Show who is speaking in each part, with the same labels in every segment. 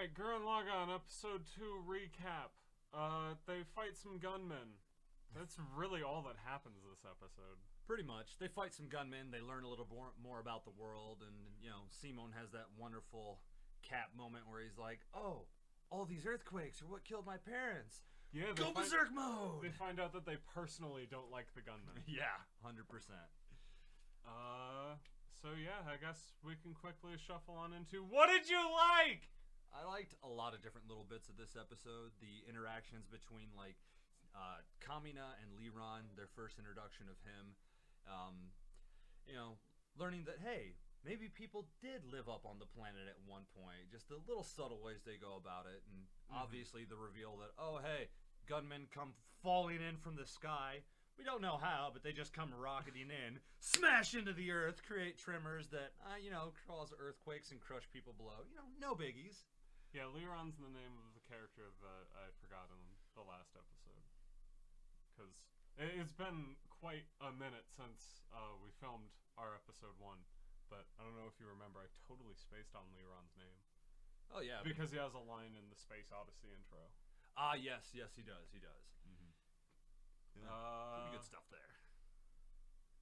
Speaker 1: Alright, Gurren Laggan, episode 2 recap. They fight some gunmen. That's really all that happens this episode.
Speaker 2: Pretty much. They fight some gunmen, they learn a little more about the world, and, Simon has that wonderful Cap moment where he's like, oh, all these earthquakes are what killed my parents.
Speaker 1: Yeah,
Speaker 2: Go berserk mode!
Speaker 1: They find out that they personally don't like the gunmen.
Speaker 2: Yeah, 100%.
Speaker 1: So yeah, I guess we can quickly shuffle on into what did you like?
Speaker 2: I liked a lot of different little bits of this episode. The interactions between, Kamina and Liran, their first introduction of him. Learning that, hey, maybe people did live up on the planet at one point. Just the little subtle ways they go about it. And obviously the reveal that, oh, hey, gunmen come falling in from the sky. We don't know how, but they just come rocketing in, smash into the earth, create tremors that, cause earthquakes and crush people below. No biggies.
Speaker 1: Yeah, Liran's the name of the character that I forgot in the last episode. Because it's been quite a minute since we filmed our episode 1. But I don't know if you remember, I totally spaced on Liran's name.
Speaker 2: Oh, yeah.
Speaker 1: Because he has a line in the Space Odyssey intro.
Speaker 2: Yes, he does. Pretty good stuff there.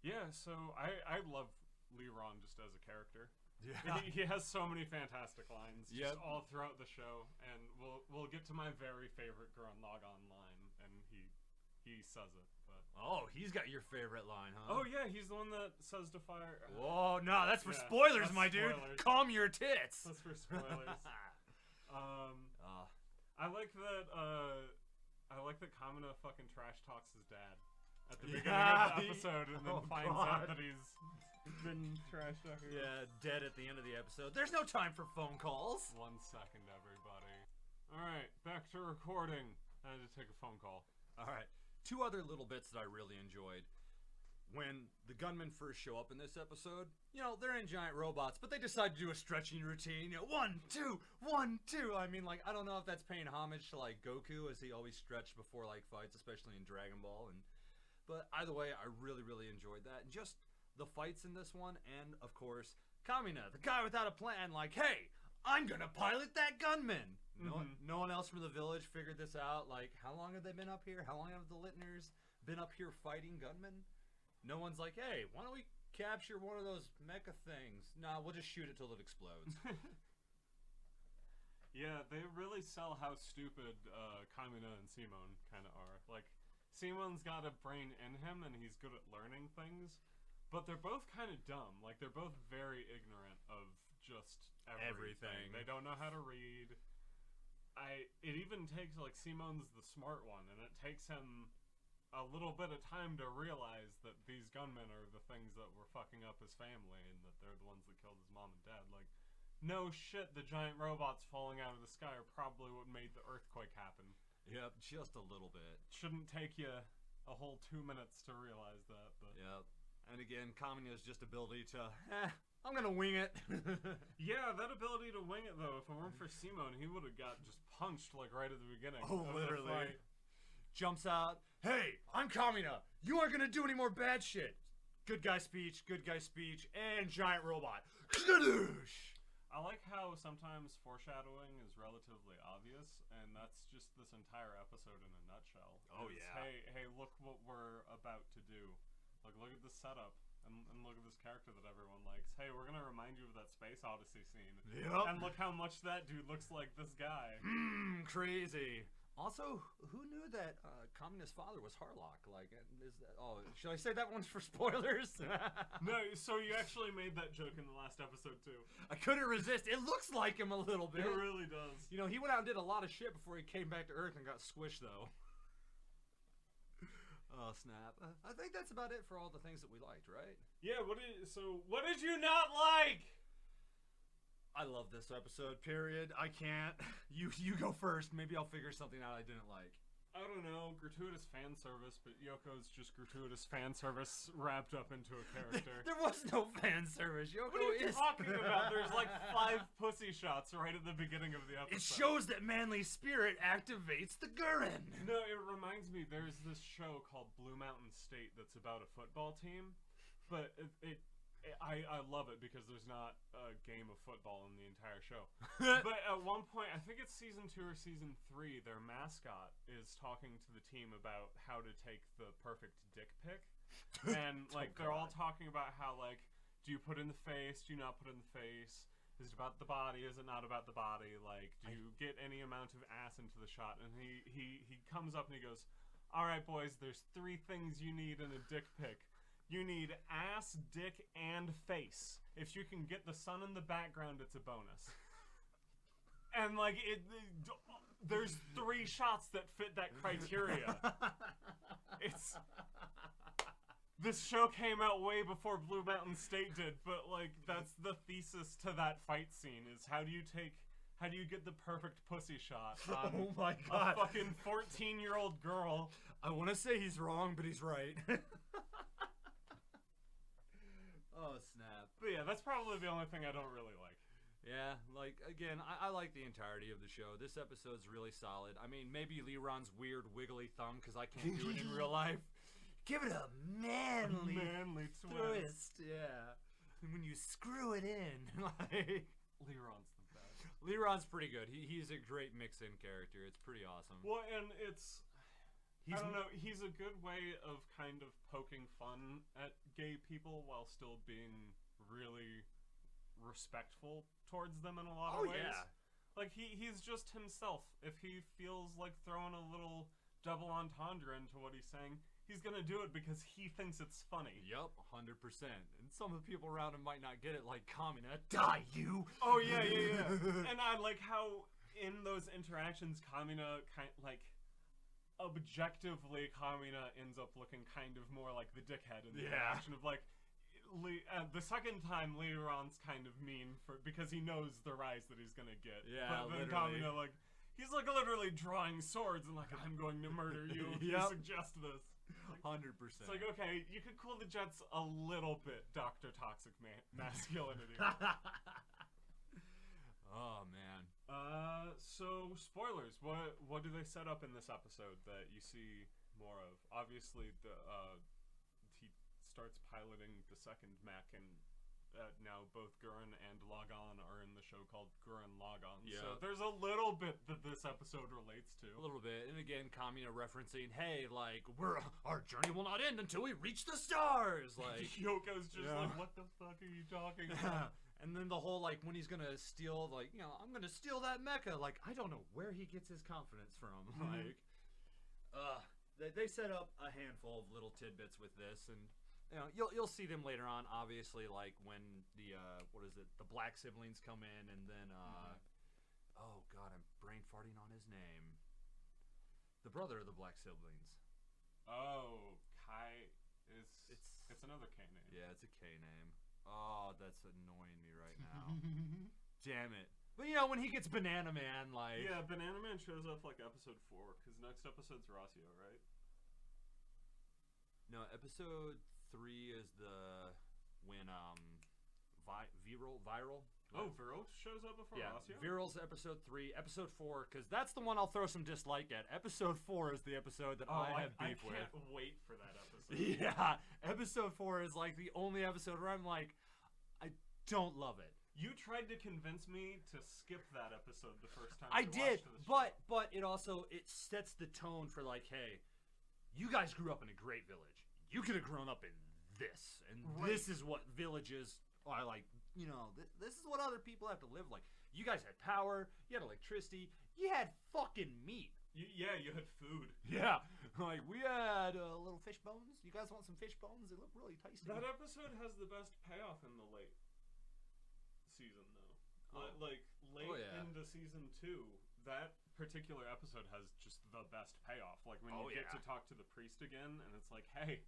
Speaker 1: Yeah, so I love Liran just as a character.
Speaker 2: Yeah.
Speaker 1: He has so many fantastic lines just all throughout the show, and we'll get to my very favorite Gurren Laggan line, and he says it. But
Speaker 2: oh, he's got your favorite line, huh?
Speaker 1: Oh yeah, he's the one that says to fire.
Speaker 2: Whoa, no, that's for spoilers,
Speaker 1: that's
Speaker 2: my
Speaker 1: spoilers.
Speaker 2: dude. Calm your tits.
Speaker 1: That's for spoilers. I like that. I like that Kamina fucking trash talks his dad at the beginning of the episode, and then finds out that he's been trash talking.
Speaker 2: Yeah, dead at the end of the episode. There's no time for phone calls.
Speaker 1: 1 second, everybody. All right, back to recording. I had to take a phone call.
Speaker 2: All right, 2 other little bits that I really enjoyed. When the gunmen first show up in this episode, they're in giant robots, but they decide to do a stretching routine. 1, 2, 1, 2. I mean, I don't know if that's paying homage to, Goku, as he always stretched before, fights, especially in Dragon Ball. But either way, I really, really enjoyed that. And just the fights in this one, and, of course, Kamina, the guy without a plan, hey, I'm gonna pilot that gunman! No one else from the village figured this out. How long have they been up here? How long have the Littners been up here fighting gunmen? No one's like, hey, why don't we capture one of those mecha things? Nah, we'll just shoot it till it explodes.
Speaker 1: Yeah, they really sell how stupid Kamina and Simon kind of are. Simon's got a brain in him, and he's good at learning things, but they're both kind of dumb. They're both very ignorant of just everything. They don't know how to read. It even takes, Simon's the smart one, and it takes him a little bit of time to realize that these gunmen are the things that were fucking up his family, and that they're the ones that killed his mom and dad. No shit, the giant robots falling out of the sky are probably what made the earthquake happen.
Speaker 2: Yep, just a little bit.
Speaker 1: Shouldn't take you a whole 2 minutes to realize that, but...
Speaker 2: Yep. And again, Kamina's just ability to, I'm gonna wing it.
Speaker 1: Yeah, that ability to wing it, though, if it weren't for Simon, he would have got just punched, right at the beginning.
Speaker 2: Oh, literally. Jumps out, hey, I'm Kamina. You aren't gonna do any more bad shit. Good guy speech, and giant robot. Kadoosh!
Speaker 1: I like how sometimes foreshadowing is relatively obvious, and that's just this entire episode in a nutshell.
Speaker 2: Oh, yeah.
Speaker 1: Hey, look what we're about to do. Look at the setup, and look at this character that everyone likes. Hey, we're gonna remind you of that Space Odyssey scene.
Speaker 2: Yep.
Speaker 1: And look how much that dude looks like this guy.
Speaker 2: Crazy. Also, who knew that Kamina's father was Harlock? Should I say that one's for spoilers?
Speaker 1: No, so you actually made that joke in the last episode, too.
Speaker 2: I couldn't resist. It looks like him a little bit.
Speaker 1: It really does.
Speaker 2: He went out and did a lot of shit before he came back to Earth and got squished, though. Oh, snap. I think that's about it for all the things that we liked, right?
Speaker 1: Yeah, what did you not like?
Speaker 2: I love this episode, period. I can't. You go first. Maybe I'll figure something out I didn't like.
Speaker 1: I don't know, gratuitous fan service, but Yoko's just gratuitous fan service wrapped up into a character.
Speaker 2: There was no fan service. Yoko
Speaker 1: what are you talking about? There's 5 pussy shots right at the beginning of the episode.
Speaker 2: It shows that manly spirit activates the Gurren.
Speaker 1: No, it reminds me, there's this show called Blue Mountain State that's about a football team, but I love it because there's not a game of football in the entire show. But at one point, I think it's season 2 or season 3, their mascot is talking to the team about how to take the perfect dick pic. And, like, they're all talking about how, like, do you put in the face? Do you not put in the face? Is it about the body? Is it not about the body? Like, do you get any amount of ass into the shot? And he comes up and he goes, all right, boys, there's 3 things you need in a dick pic. You need ass, dick, and face. If you can get the sun in the background, it's a bonus. And, like, there's 3 shots that fit that criteria. This show came out way before Blue Mountain State did, but, like, that's the thesis to that fight scene, is how do you get the perfect pussy shot on
Speaker 2: oh my God.
Speaker 1: a fucking 14-year-old girl?
Speaker 2: I want to say he's wrong, but he's right. Oh, snap.
Speaker 1: But yeah, that's probably the only thing I don't really like.
Speaker 2: Yeah, like, again, I like the entirety of the show. This episode's really solid. I mean, maybe Leron's weird wiggly thumb, because I can't do it in real life. Give it a manly twist. Yeah. And when you screw it in, like...
Speaker 1: Leron's the best.
Speaker 2: Leron's pretty good. He's a great mix-in character. It's pretty awesome.
Speaker 1: Well, and I don't know, he's a good way of kind of poking fun at gay people while still being really respectful towards them in a lot of ways.
Speaker 2: Yeah.
Speaker 1: Like, he's just himself. If he feels like throwing a little double entendre into what he's saying, he's gonna do it because he thinks it's funny.
Speaker 2: Yup, 100%. And some of the people around him might not get it, like Kamina. Die, you!
Speaker 1: Oh, yeah. And I like how in those interactions, Kamina objectively, Kamina ends up looking kind of more like the dickhead in the interaction of, like, the second time, Leron's kind of mean because he knows the rise that he's gonna get.
Speaker 2: Yeah,
Speaker 1: but then
Speaker 2: literally.
Speaker 1: Kamina, like, he's, like, literally drawing swords and, like, I'm going to murder you if you suggest this. Like,
Speaker 2: 100%.
Speaker 1: It's like, okay, you could cool the jets a little bit, Dr. Toxic Masculinity.
Speaker 2: Oh, man.
Speaker 1: So, spoilers. What do they set up in this episode that you see more of? Obviously, he starts piloting the second mech, and now both Gurren and Laggan are in the show called Gurren Laggan.
Speaker 2: Yeah.
Speaker 1: So there's a little bit that this episode relates to.
Speaker 2: A little bit. And again, Kamina referencing, hey, like, our journey will not end until we reach the stars! Like,
Speaker 1: Yoko's just like, what the fuck are you talking about?
Speaker 2: And then the whole, like, when he's gonna steal, like, you know, I'm gonna steal that mecha. Like, I don't know where he gets his confidence from. Like, they set up a handful of little tidbits with this, and, you know, you'll see them later on, obviously, like, when the, the black siblings come in, and then, oh, God, I'm brain farting on his name. The brother of the black siblings.
Speaker 1: Oh, Kai it's another K name.
Speaker 2: Yeah, it's a K name. Oh, that's annoying me right now. Damn it. But, you know, when he gets Banana Man, like...
Speaker 1: Yeah, Banana Man shows up, like, episode 4, because next episode's Rossio, right?
Speaker 2: No, episode 3 is when, Viral?
Speaker 1: Oh, Viral shows up before Rossio?
Speaker 2: Viral's episode 3. Episode 4, because that's the one I'll throw some dislike at. Episode 4 is the episode that I have beef with.
Speaker 1: I can't wait for that episode.
Speaker 2: Yeah, episode 4 is, like, the only episode where I'm like, I don't love it.
Speaker 1: You tried to convince me to skip that episode the first time
Speaker 2: I did,
Speaker 1: watched this
Speaker 2: but it also, it sets the tone for, like, hey, you guys grew up in a great village. You could have grown up in this, and this is what villages are like. You know, this is what other people have to live like. You guys had power, you had electricity, you had fucking meat.
Speaker 1: You had food.
Speaker 2: Yeah, like, we had little fish bones. You guys want some fish bones? They look really tasty.
Speaker 1: That episode has the best payoff in the late season, though. Late into season 2, that particular episode has just the best payoff. Like, when you get to talk to the priest again, and it's like, hey,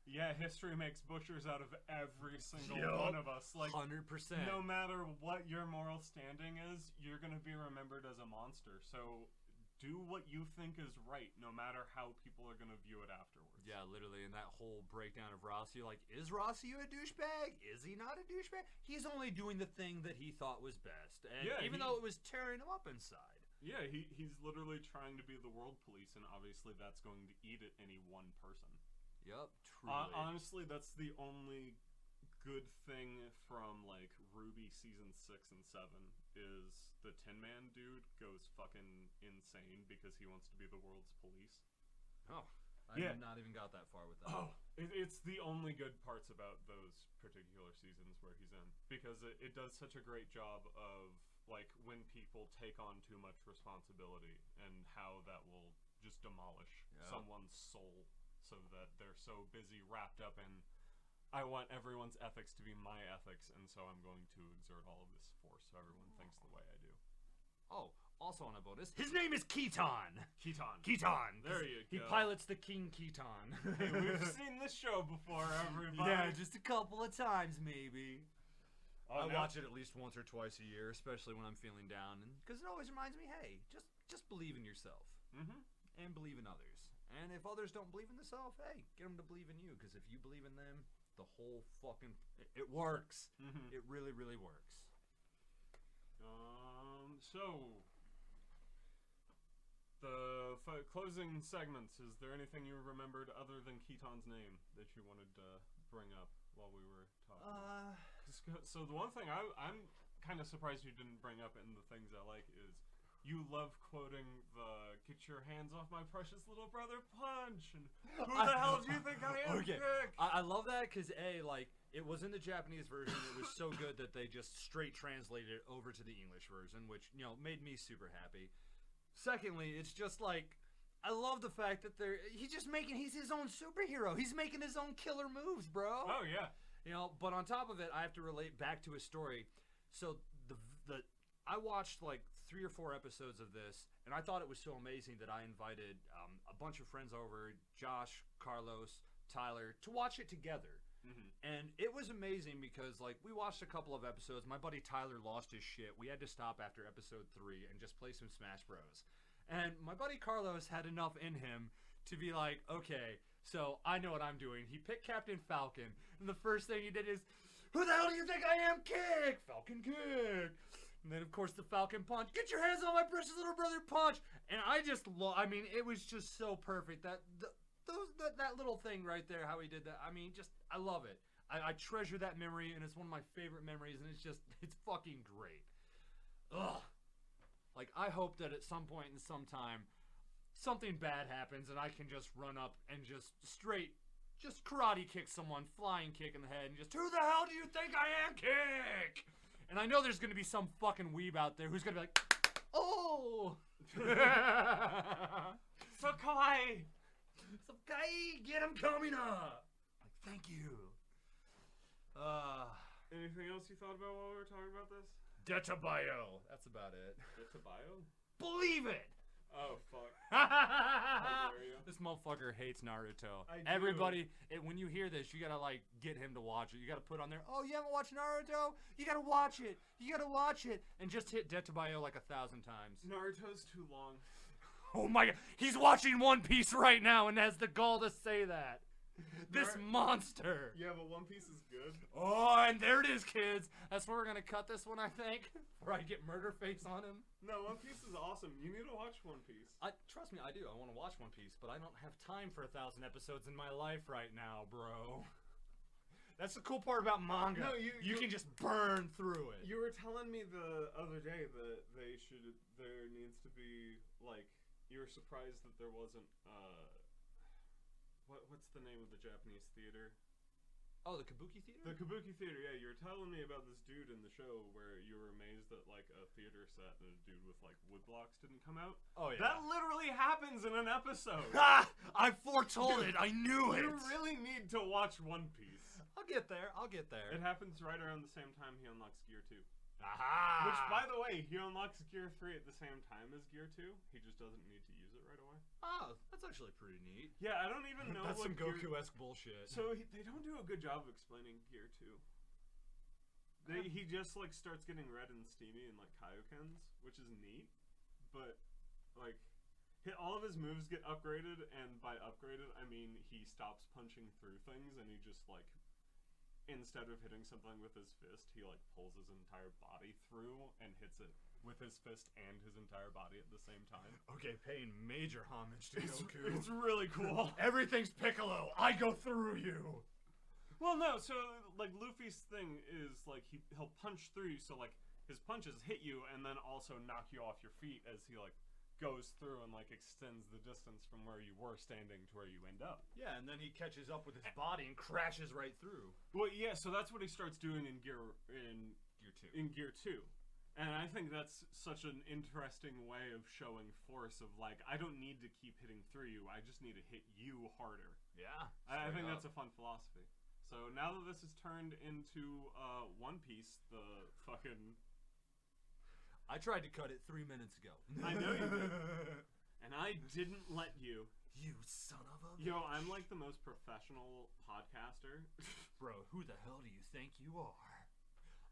Speaker 1: yeah, history makes butchers out of every single one of us. Like,
Speaker 2: 100%.
Speaker 1: No matter what your moral standing is, you're going to be remembered as a monster. So do what you think is right, no matter how people are going to view it afterwards.
Speaker 2: Yeah, literally, and that whole breakdown of Rossio, like, is Rossio a douchebag? Is he not a douchebag? He's only doing the thing that he thought was best, and even though it was tearing him up inside.
Speaker 1: Yeah, he's literally trying to be the world police, and obviously that's going to eat at any one person.
Speaker 2: Yep, truly.
Speaker 1: Honestly, that's the only good thing from like Ruby season 6 and 7 is the Tin Man dude goes fucking insane because he wants to be the world's police.
Speaker 2: Oh, I have not even got that far with that.
Speaker 1: Oh, it's the only good parts about those particular seasons where he's in, because it does such a great job of like when people take on too much responsibility and how that will just demolish someone's soul, so that they're so busy wrapped up in, I want everyone's ethics to be my ethics, and so I'm going to exert all of this force so everyone thinks the way I do.
Speaker 2: Oh, also on a bonus, his name is Keaton. Keaton.
Speaker 1: There you go.
Speaker 2: He pilots the King Keaton.
Speaker 1: Hey, we've seen this show before, everybody.
Speaker 2: Yeah, just a couple of times maybe. I watch it at least once or twice a year, especially when I'm feeling down, because it always reminds me, hey, just believe in yourself.
Speaker 1: Mm-hmm.
Speaker 2: And believe in others. And if others don't believe in themselves, hey, get them to believe in you, because if you believe in them, the whole fucking... It works.
Speaker 1: Mm-hmm.
Speaker 2: It really, really works.
Speaker 1: So... The closing segments, is there anything you remembered other than Keaton's name that you wanted to bring up while we were talking? So the one thing I'm kind of surprised you didn't bring up in the things I like is you love quoting the "Get your hands off my precious little brother punch" and "Who the hell do you think I am?"
Speaker 2: Okay,
Speaker 1: Dick?
Speaker 2: I love that because like it was in the Japanese version. It was so good that they just straight translated it over to the English version, which made me super happy. Secondly, it's just like I love the fact that he's his own superhero. He's making his own killer moves, bro.
Speaker 1: Oh yeah.
Speaker 2: But on top of it, I have to relate back to his story. So I watched like 3 or 4 episodes of this, and I thought it was so amazing that I invited a bunch of friends over, Josh, Carlos, Tyler, to watch it together.
Speaker 1: Mm-hmm.
Speaker 2: And it was amazing because like we watched a couple of episodes. My buddy Tyler lost his shit. We had to stop after episode 3 and just play some Smash Bros. And my buddy Carlos had enough in him to be like, okay, so I know what I'm doing. He picked Captain Falcon, and the first thing he did is, "Who the hell do you think I am? Kick! Falcon kick!" And then, of course, the Falcon punch. "Get your hands on my precious little brother punch!" And I just, it was just so perfect. That little thing right there, how he did that. I love it. I treasure that memory, and it's one of my favorite memories, and it's fucking great. Ugh. Like, I hope that at some point in some time, something bad happens, and I can just run up and just karate kick someone, flying kick in the head, and just, "Who the hell do you think I am? Kick!" And I know there's going to be some fucking weeb out there who's going to be like, "Oh!
Speaker 1: So kawaii!
Speaker 2: So kawaii! Get him coming up!" Like, thank you.
Speaker 1: Anything else you thought about while we were talking about this?
Speaker 2: Detabayo. That's about it.
Speaker 1: Detabayo?
Speaker 2: Believe it!
Speaker 1: Oh, fuck.
Speaker 2: This motherfucker hates Naruto.
Speaker 1: I do.
Speaker 2: Everybody, when you hear this, you gotta like get him to watch it. You gotta put on there, "Oh, you haven't watched Naruto? You gotta watch it. You gotta watch it." And just hit Detabayo like 1,000 times.
Speaker 1: Naruto's too long.
Speaker 2: Oh my god, he's watching One Piece right now and has the gall to say that. This monster.
Speaker 1: Yeah, but One Piece is good.
Speaker 2: Oh, and there it is, kids. That's where we're gonna cut this one, I think. Where I get murder face on him.
Speaker 1: No, One Piece is awesome. You need to watch One Piece.
Speaker 2: Trust me, I do. I want to watch One Piece, but I don't have time for 1,000 episodes in my life right now, bro. That's the cool part about manga. No, you can just burn through it.
Speaker 1: You were telling me the other day that there needs to be, like, you were surprised that there wasn't, what's the name of the Japanese theater?
Speaker 2: Oh, the Kabuki Theater?
Speaker 1: The Kabuki Theater, yeah. You were telling me about this dude in the show where you were amazed that, like, a theater set and a dude with, like, wood blocks didn't come out.
Speaker 2: Oh, yeah.
Speaker 1: That literally happens in an episode.
Speaker 2: Ha! I foretold it. I knew it.
Speaker 1: You really need to watch One Piece.
Speaker 2: I'll get there.
Speaker 1: It happens right around the same time he unlocks Gear 2.
Speaker 2: Aha!
Speaker 1: Which, by the way, he unlocks Gear 3 at the same time as Gear 2. He just doesn't need to use it right away.
Speaker 2: Oh, that's actually pretty neat.
Speaker 1: Yeah, I don't even know
Speaker 2: that's
Speaker 1: what
Speaker 2: some Goku-esque bullshit.
Speaker 1: So they don't do a good job of explaining Gear 2. He just, like, starts getting red and steamy and, like, Kaiokens, which is neat. But, like, all of his moves get upgraded, and by upgraded, I mean he stops punching through things, and he just, like, instead of hitting something with his fist, he, like, pulls his entire body through and hits it with his fist and his entire body at the same time.
Speaker 2: Okay, paying major homage to Goku.
Speaker 1: It's really cool.
Speaker 2: Everything's Piccolo. I go through you.
Speaker 1: Well, no, so, like, Luffy's thing is, like, he'll punch through, so, like, his punches hit you and then also knock you off your feet as he, like, goes through and, like, extends the distance from where you were standing to where you end up.
Speaker 2: Yeah, and then he catches up with his body and crashes right through.
Speaker 1: Well, yeah, so that's what he starts doing in Gear
Speaker 2: 2.
Speaker 1: In Gear 2. And I think that's such an interesting way of showing force of, like, I don't need to keep hitting through you, I just need to hit you harder.
Speaker 2: Yeah.
Speaker 1: I think that's a fun philosophy. So now that this is turned into One Piece, the fucking...
Speaker 2: I tried to cut it 3 minutes ago.
Speaker 1: I know you did. And I didn't let you.
Speaker 2: You son of a bitch.
Speaker 1: Yo, I'm like the most professional podcaster.
Speaker 2: Bro, who the hell do you think you are?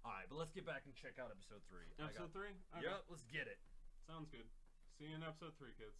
Speaker 2: Alright, but let's get back and check out episode 3.
Speaker 1: Episode 3? Okay.
Speaker 2: Yep, let's get it.
Speaker 1: Sounds good. See you in episode 3, kids.